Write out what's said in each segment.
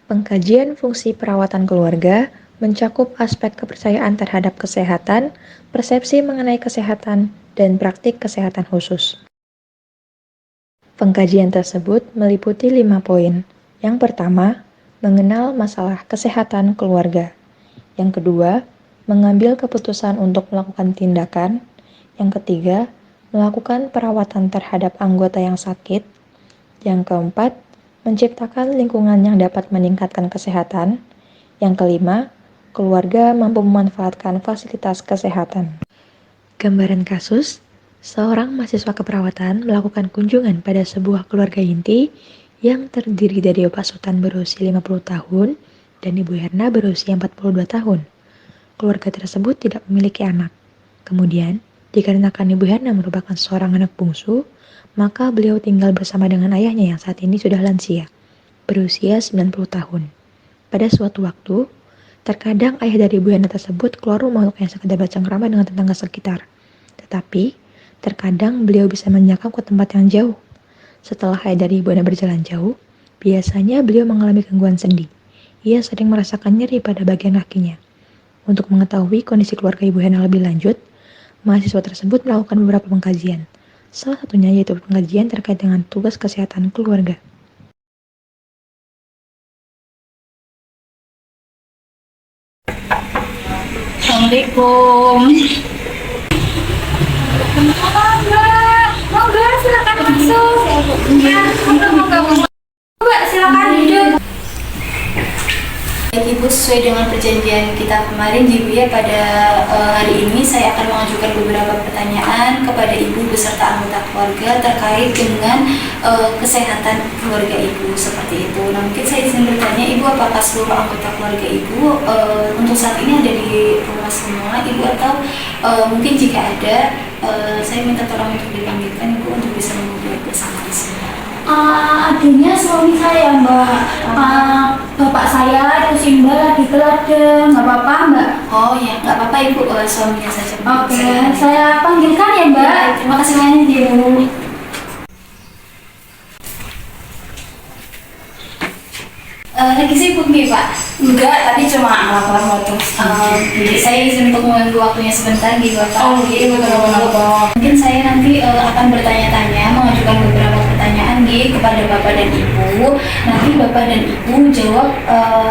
Pengkajian fungsi perawatan keluarga mencakup aspek kepercayaan terhadap kesehatan, persepsi mengenai kesehatan, dan praktik kesehatan khusus. Pengkajian tersebut meliputi 5 poin. Yang pertama, mengenal masalah kesehatan keluarga. Yang kedua, mengambil keputusan untuk melakukan tindakan. Yang ketiga, melakukan perawatan terhadap anggota yang sakit. Yang keempat, menciptakan lingkungan yang dapat meningkatkan kesehatan. Yang kelima, keluarga mampu memanfaatkan fasilitas kesehatan. Gambaran kasus, seorang mahasiswa keperawatan melakukan kunjungan pada sebuah keluarga inti yang terdiri dari Bapak Sultan berusia 50 tahun dan Ibu Herna berusia 42 tahun. Keluarga tersebut tidak memiliki anak. Kemudian, dikarenakan Ibu Herna merupakan seorang anak bungsu, maka beliau tinggal bersama dengan ayahnya yang saat ini sudah lansia, berusia 90 tahun. Pada suatu waktu, terkadang ayah dari Ibu Herna tersebut keluar rumah untuk hanya sekedar bercengkrama dengan tetangga sekitar. Tetapi, terkadang beliau bisa menjangkau ke tempat yang jauh. Setelah ayah dari Ibu Herna berjalan jauh, biasanya beliau mengalami gangguan sendi. Ia sering merasakan nyeri pada bagian kakinya. Untuk mengetahui kondisi keluarga Ibu Herna lebih lanjut, mahasiswa tersebut melakukan beberapa pengkajian. Salah satunya yaitu pengkajian terkait dengan tugas kesehatan keluarga. Assalamualaikum. Monggo silakan masuk. Ya, monggo. Mbak silakan duduk. Baik Ibu, sesuai dengan perjanjian kita kemarin Ibu ya, pada hari ini saya akan mengajukan beberapa pertanyaan kepada Ibu beserta anggota keluarga terkait dengan kesehatan keluarga Ibu seperti itu. Nah, mungkin saya izin bertanya Ibu, apakah seluruh anggota keluarga Ibu untuk saat ini ada di rumah semua Ibu, atau mungkin jika ada saya minta tolong untuk dipanggilkan Ibu untuk bisa menghubungi bersama di sini. Adanya suami saya Mbak, bapak saya itu sih Mbak lagi ke ladang, nggak apa-apa Mbak? Oh ya, nggak apa-apa Ibu, suaminya saja. Oke, saya panggilkan ya Mbak. Ya, terima kasih banyak Ibu. Lagi sibuk nih Pak? Enggak, tadi cuma lapor motor. Saya izin untuk mengganggu waktunya sebentar gitu Bapak. Oh iya, betul. Mungkin saya nanti akan bertanya-tanya, mengajukan beberapa pertanyaan kepada Bapak dan Ibu. Nanti Bapak dan Ibu jawab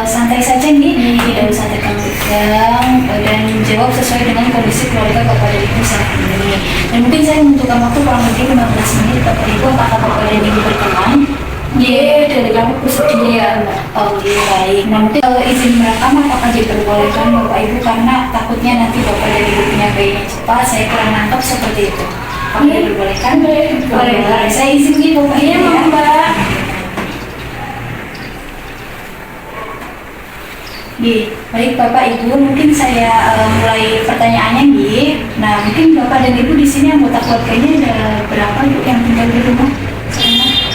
santai saja nih, tidak usah tegang-tegang, dan jawab sesuai dengan kondisi keluarga Bapak dan Ibu saat ini. Dan mungkin saya membutuhkan waktu kurang lebih 15 menit Bapak Ibu. Apakah Bapak dan Ibu berkenan? Iya, dari kamu bersedia. Oh iya, baik. Nah, mungkin izin merekam apakah diperbolehkan Bapak Ibu, karena takutnya nanti Bapak dan Ibu punya bayinya cepat, saya kurang nangkep seperti itu. Apakah diperbolehkan? Boleh. Saya izin nih Bapak Ibu. Iya, Mbak. Baik Bapak Ibu, mungkin saya mulai pertanyaannya Nah, mungkin Bapak dan Ibu di sini anggota keluarganya ada berapa Bu yang tinggal di rumah?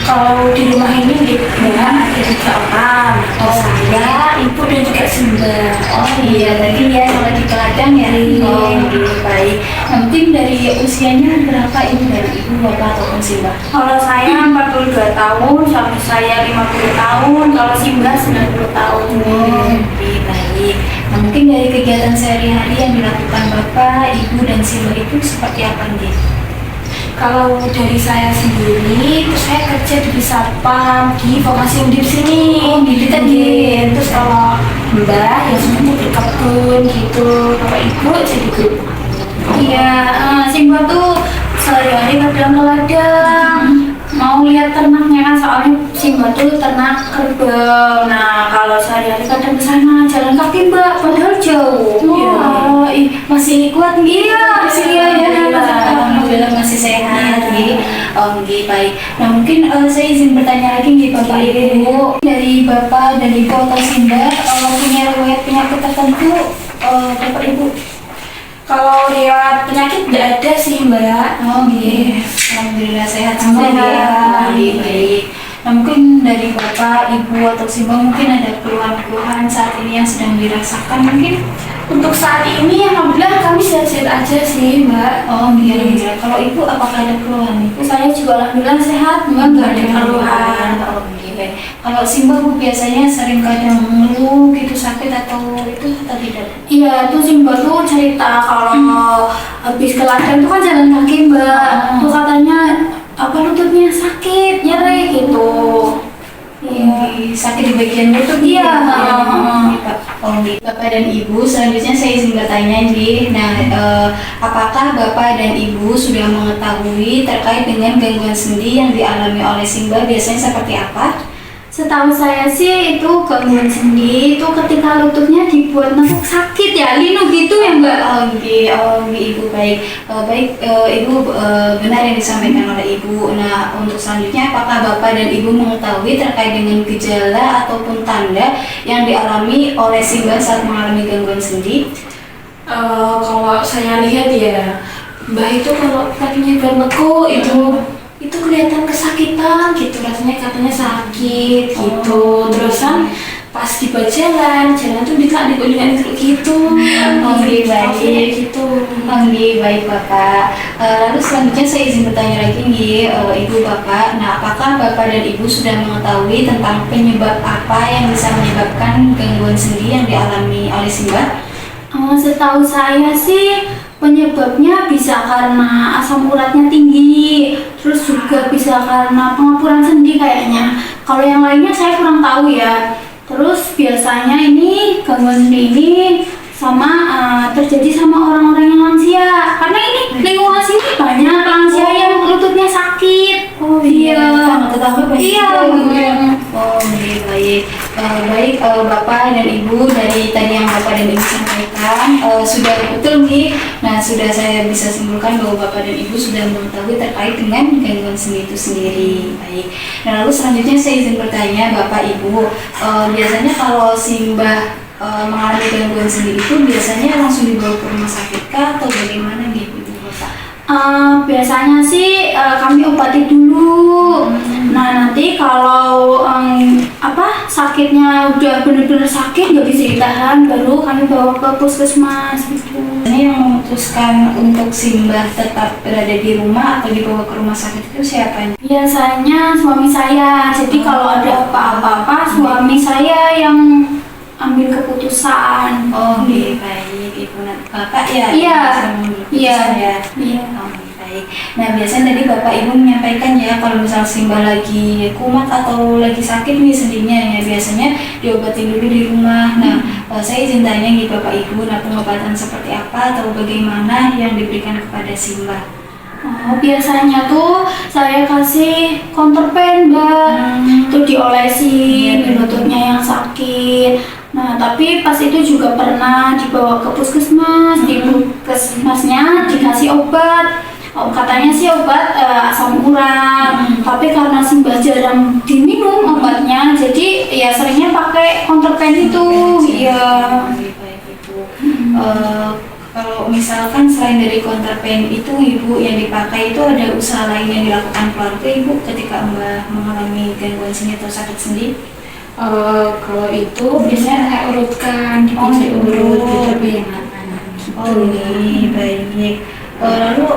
Kalau di rumah ini Mbak ada 3 orang. Saya, Ibu dan juga Simba. Oh iya, tadi ya kalau di ladang ya. Oh iya, baik. Nah, mungkin dari usianya berapa Ibu dan Ibu, Bapak ataupun Simba? Kalau saya 42 tahun, suami saya 50 tahun, kalau Simba 90 tahun. Baik. Nah, mungkin dari kegiatan sehari-hari yang dilakukan Bapak, Ibu dan Simba itu seperti apa nih? Kalau dari saya sendiri, terus saya kerja di Satpam di Vokasi Undip sini. Oh, di Gitu. Terus kalau Mbak ya semuanya berkebun gitu. Kalau Ibu jadi guru. Iya, Simba tuh sehari-hari kadang ke ladang, mau lihat ternaknya kan, soalnya Simba tuh ternak kerbau. Nah, kalau sehari-hari kadang ke sana jalan kaki Mbak, padahal jauh. Oh, masih kuat nih? Iya, masih ya. Alhamdulillah masih sehat nih. Oh, baik. Nah, mungkin saya izin bertanya lagi Bapak Ibu, dari Bapak dan Ibu atau Simba punya riwayat penyakit tertentu Bapak Ibu? Kalau riwayat penyakit tidak ada sih Mbak. Oh iya, alhamdulillah sehat semua ya. Baik. Nah, mungkin dari Bapak, Ibu atau Simba mungkin ada keluhan-keluhan saat ini yang sedang dirasakan mungkin? Untuk saat ini alhamdulillah kami sehat-sehat aja sih Mbak. Oh iya. Kalau Ibu apakah ada keluhan Ibu? Saya juga alhamdulillah sehat Mbak, nggak ada keluhan. Oh iya. baik. Kalau Simba Bu biasanya sering kadang ngeluh gitu sakit atau tidak? Iya, tuh Simba tuh cerita kalau habis ke ladang tuh kan jalan kaki Mbak. Tuh katanya lututnya sakit, nyeri gitu. Iya, sakit di bagian lutut. Iya, Bapak dan Ibu, selanjutnya saya izin bertanya nih. Nah, apakah Bapak dan Ibu sudah mengetahui terkait dengan gangguan sendi yang dialami oleh Simba biasanya seperti apa? Setahu saya sih itu gangguan sendi itu ketika lututnya dibuat nekuk sakit ya, linu gitu ya Mbak. Ibu baik. Ibu benar yang disampaikan oleh Ibu. Nah, untuk selanjutnya apakah Bapak dan Ibu mengetahui terkait dengan gejala ataupun tanda yang dialami oleh Simba saat mengalami gangguan sendi? Kalau saya lihat ya, Mbak itu kalau kakinya berlekuk itu kelihatan kesakitan gitu, rasanya katanya sakit gitu. Terusan pas di jalan tuh diklik gitu. Baik gitu. Baik Bapak. Lalu selanjutnya saya izin bertanya lagi nih, Ibu Bapak. Nah, apakah Bapak dan Ibu sudah mengetahui tentang penyebab apa yang bisa menyebabkan gangguan sendi yang dialami oleh Simba? Setahu saya sih penyebabnya bisa karena asam uratnya tinggi, terus juga bisa karena pengapuran sendi kayaknya. Kalau yang lainnya saya kurang tahu ya. Terus biasanya ini gangguan sendi ini terjadi sama orang-orang yang lansia. Karena ini lingkungan sini banyak lansia yang lututnya sakit. Baik Bapak dan Ibu, dari tadi yang Bapak dan Ibu sampaikan sudah betul nih. Nah, sudah saya bisa simpulkan bahwa Bapak dan Ibu sudah mengetahui terkait dengan gangguan sendi itu sendiri. Baik. Nah, lalu selanjutnya saya izin bertanya Bapak Ibu, biasanya kalau Simba mengalami gangguan sendi itu biasanya langsung dibawa ke rumah sakit kah atau bagaimana nih Ibu Bapak? Biasanya sih kami obati dulu. Nah, nanti kalau sakitnya udah benar-benar sakit nggak bisa ditahan, baru kami bawa ke puskesmas gitu. Ini yang memutuskan untuk Simba tetap berada di rumah atau dibawa ke rumah sakit itu siapa? Biasanya suami saya. Jadi kalau ada apa-apa suami saya yang ambil keputusan. Baik Ibu. Bapak ya? Iya. Baik. Nah, biasanya tadi Bapak Ibu menyampaikan ya kalau misal Simba lagi kumat atau lagi sakit nih sendinya ya biasanya diobatin dulu di rumah. Nah, saya izin tanya nih Bapak Ibu, nah pengobatan seperti apa atau bagaimana yang diberikan kepada Simba? Biasanya tuh saya kasih counterpain Mbak, tuh diolesin di lututnya yang sakit. Nah, tapi pas itu juga pernah dibawa ke puskesmas, di puskesmasnya dikasih obat. Katanya sih obat asam urat, tapi karena Simba jarang diminum obatnya, jadi ya seringnya pakai counterpain itu. Iya. Baik Ibu. Kalau misalkan selain dari counterpain itu Ibu yang dipakai itu ada usaha lain yang dilakukan keluarga Ibu ketika Mbak mengalami gangguan sendi atau sakit sendi? Kalau itu biasanya saya urutkan, dipijat urut biar baik. Lalu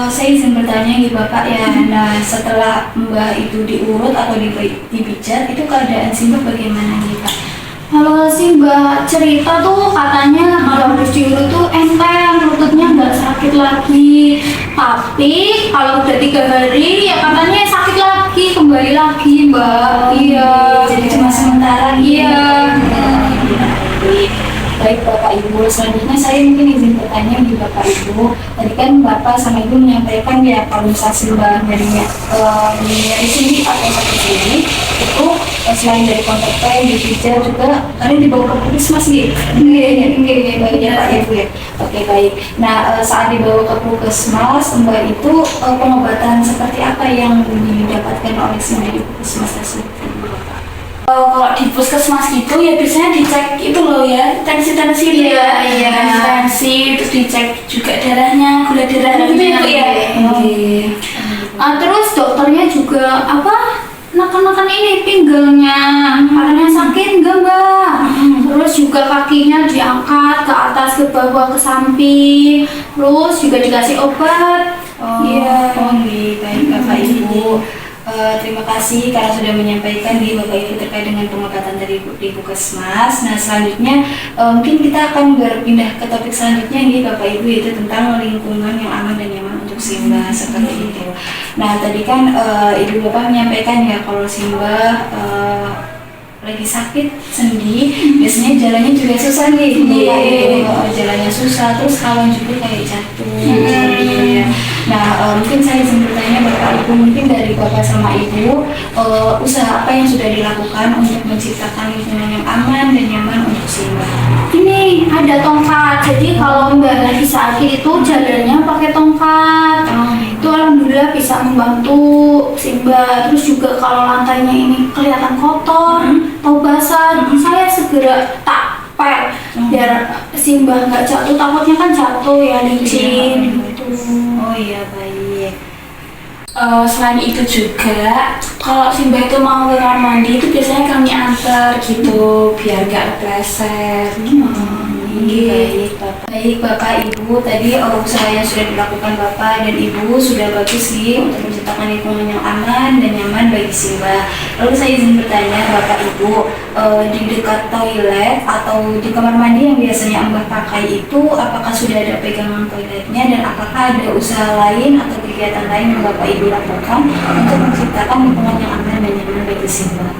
saya izin bertanya nih Bapak ya, nah setelah Mbak itu diurut atau dipijat itu keadaan Simba bagaimana nih Pak? Kalau Simba cerita tuh katanya kalau habis diurut tuh enteng, lututnya nggak sakit lagi. Tapi kalau udah 3 hari ya katanya sakit lagi, kembali lagi Mbak. Iya. Jadi cuma sementara. Iya. Baik Bapak Ibu, selanjutnya saya mungkin izin bertanya di Bapak Ibu. Tadi kan Bapak sama Ibu menyampaikan ya kalau misalnya Simba dari sini atau sakit sini itu selain dari counterpain, dipijat juga kalian dibawa ke puskesmas nih. Baik ya Pak Ibu ya. Oke baik. Nah saat dibawa ke puskesmas Mbak itu pengobatan seperti apa yang didapatkan oleh Simba di puskesmas tersebut? Kalau di puskesmas gitu ya biasanya dicek itu loh ya, tensi terus dicek juga darahnya, gula darahnya gitu ya Bu ya. Terus dokternya juga neken ini pinggangnya, karena sakit enggak Mbak. Terus juga kakinya diangkat ke atas, ke bawah, ke samping, terus juga dikasih obat. Baik Bapak Ibu. terima kasih karena sudah menyampaikan di Bapak Ibu terkait dengan pengobatan dari di Puskesmas. Nah selanjutnya mungkin kita akan berpindah ke topik selanjutnya nih Bapak Ibu, yaitu tentang lingkungan yang aman dan nyaman untuk Simbah seperti itu. Nah tadi kan Ibu Bapak menyampaikan ya kalau Simbah lagi sakit sendi, biasanya jalannya juga susah nih, jalannya susah, terus kawan juga kayak jatuh. Nah, mungkin saya izin bertanya Bapak Ibu, mungkin dari Bapak sama Ibu, usaha apa yang sudah dilakukan untuk menciptakan lingkungan yang aman dan nyaman untuk Simbah? Ini ada tongkat, jadi kalau Mbak lagi sakit itu jalannya pakai tongkat. Itu alhamdulillah bisa membantu Simbah. Terus juga kalau lantainya ini kelihatan kotor atau basah, saya segera tapel biar Simbah nggak jatuh. Takutnya kan jatuh ya, licin gitu. Oh iya, baik. Selain itu juga, kalau Simbah itu mau ke kamar mandi itu biasanya kami antar gitu, biar gak kepleset. Baik Bapak. Baik Bapak Ibu, tadi usaha yang sudah dilakukan Bapak dan Ibu sudah bagus nih untuk menciptakan lingkungan yang aman dan nyaman bagi Simbah. Lalu saya izin bertanya Bapak Ibu, di dekat toilet atau di kamar mandi yang biasanya Mbah pakai itu, apakah sudah ada pegangan toiletnya dan apakah ada usaha lain atau kegiatan lain yang Bapak Ibu lakukan untuk menciptakan lingkungan yang aman dan nyaman bagi Simbah?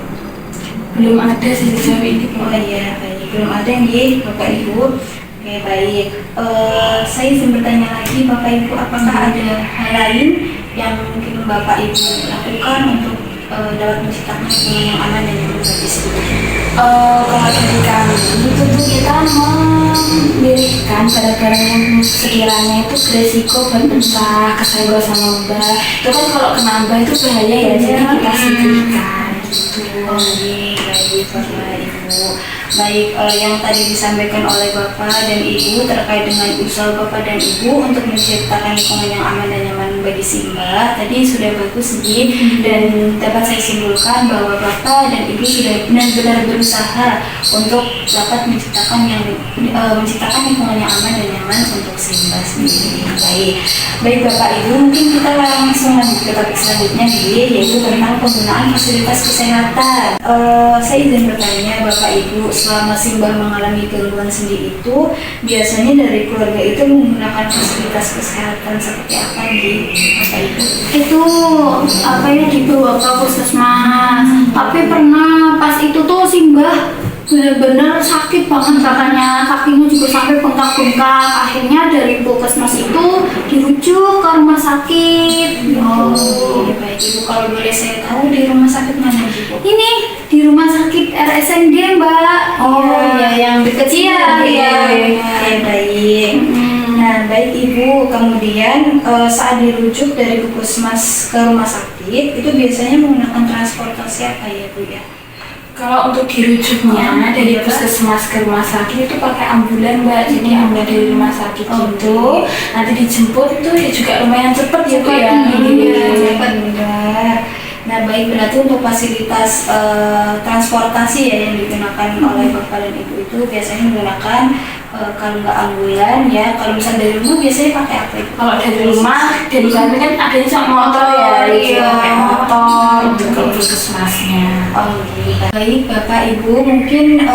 Belum ada sih sejauh ini. Oh iya, baik. Belum ada nih Bapak Ibu. Oke, baik. Saya izin bertanya lagi Bapak Ibu, apakah ada hal lain yang mungkin Bapak Ibu lakukan untuk dapat menciptakan lingkungan yang aman dan nyaman bagi Simbah? Kalau dari kami itu tuh kita memilihkan barang-barang yang sekiranya itu beresiko berpecah, kesenggol sama Mbah. Itu kan kalau kena Mbah itu bahaya ya, jadi kita sendirikan gitu. Oh, baik Bapak Ibu. Baik, yang tadi disampaikan oleh Bapak dan Ibu terkait dengan usaha Bapak dan Ibu untuk menciptakan lingkungan yang aman dan nyaman bagi Simbah, tadi sudah bagus nih, dan dapat saya simpulkan bahwa Bapak dan Ibu sudah benar-benar berusaha untuk dapat menciptakan lingkungan yang aman dan nyaman untuk Simbah sendiri. Baik Bapak Ibu, mungkin kita langsung lanjut ke topik selanjutnya nih, yaitu tentang penggunaan fasilitas kesehatan. Saya izin bertanya Bapak Ibu, selama Simbah mengalami gangguan sendi itu, biasanya dari keluarga itu menggunakan fasilitas kesehatan seperti apa nih Bapak Ibu? Itu apa ya, dibawa ke puskesmas. Tapi pernah pas itu tuh Simbah benar-benar sakit banget, katanya kakinya juga sampai bengkak-bengkak. Akhirnya dari puskesmas itu dirujuk ke rumah sakit. Oh, iya baik Ibu. Kalau boleh saya tahu di rumah sakit mana Ibu? Ini di rumah sakit RSND Mbak. Oh iya, yang dekat sini. Iya. Oke, baik. Nah, baik Ibu. Kemudian saat dirujuk dari puskesmas ke rumah sakit, itu biasanya menggunakan transportasi apa ya Bu ya? Kalau untuk dirujuknya dari puskesmas ke rumah sakit itu pakai ambulan Mbak, jadi ambulan dari rumah sakit itu nanti dijemput itu ya juga lumayan cepet ya Bu ya. Iya, cepat Mbak. Nah baik, berarti untuk fasilitas transportasi ya yang digunakan oleh Bapak dan Ibu itu biasanya menggunakan kalau nggak ambulan ya, kalau misalnya dari rumah biasanya pakai apa Ibu? Kalau dari rumah, dari kami kan adanya sama motor ya, Iya. pakai motor untuk ke puskesmasnya. Oh iya. Baik Bapak Ibu, mungkin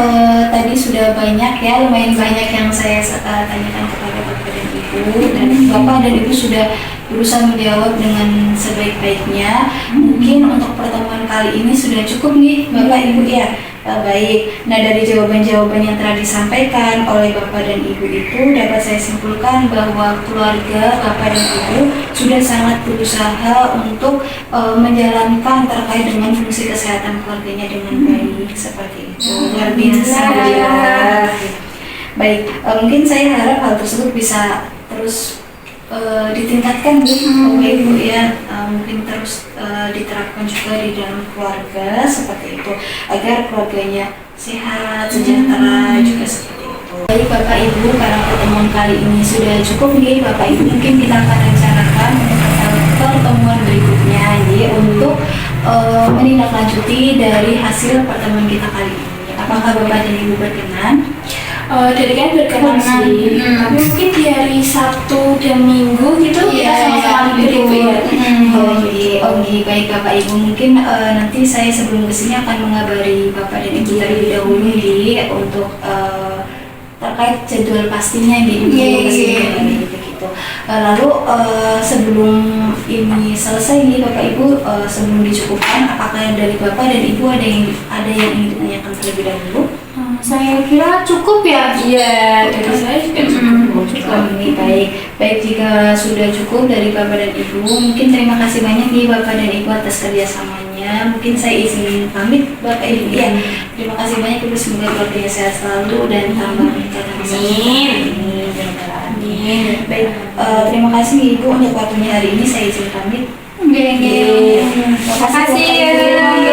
tadi sudah banyak ya, lumayan banyak yang saya tanyakan kepada Bapak dan Ibu, dan Bapak dan Ibu sudah berusaha menjawab dengan sebaik-baiknya. Mungkin untuk pertemuan kali ini sudah cukup nih Bapak Ibu ya. Baik, nah dari jawaban-jawaban yang telah disampaikan oleh Bapak dan Ibu itu dapat saya simpulkan bahwa keluarga Bapak dan Ibu sudah sangat berusaha untuk menjalankan terkait dengan fungsi kesehatan keluarganya dengan baik seperti itu. Luar biasa ya. Baik, mungkin saya harap hal tersebut bisa terus ditingkatkan nih Bapak Ibu ya, mungkin terus diterapkan juga di dalam keluarga seperti itu agar keluarganya sehat, sejahtera juga seperti itu. Baik Bapak Ibu, karena pertemuan kali ini sudah cukup nih Bapak Ibu, mungkin kita akan rencanakan pertemuan berikutnya nih untuk menindaklanjuti dari hasil pertemuan kita kali ini. Apakah Bapak dan Ibu berkenan? dari kan berkenan sih, tapi mungkin di hari Sabtu dan Minggu gitu kita sama-sama libur Ibu ya. Oke, baik Bapak Ibu. Mungkin nanti saya sebelum kesini akan mengabari Bapak dan Ibu terlebih dahulu untuk terkait jadwal pastinya kesini begitu. Lalu sebelum ini selesai nih Bapak Ibu, sebelum dicukupkan, apakah dari Bapak dan Ibu ada yang ingin ditanyakan terlebih dahulu? Saya kira cukup ya. Iya, dari saya juga cukup. Baik, jika sudah cukup dari Bapak dan Ibu, mungkin terima kasih banyak nih Bapak dan Ibu atas kerjasamanya. Mungkin saya izin pamit Bapak Ibu ya. Terima kasih banyak Ibu, semoga keluarganya sehat selalu dan tambah nikah dan Amin. Baik, terima kasih Ibu untuk waktunya hari ini. Saya izin pamit. Terima kasih.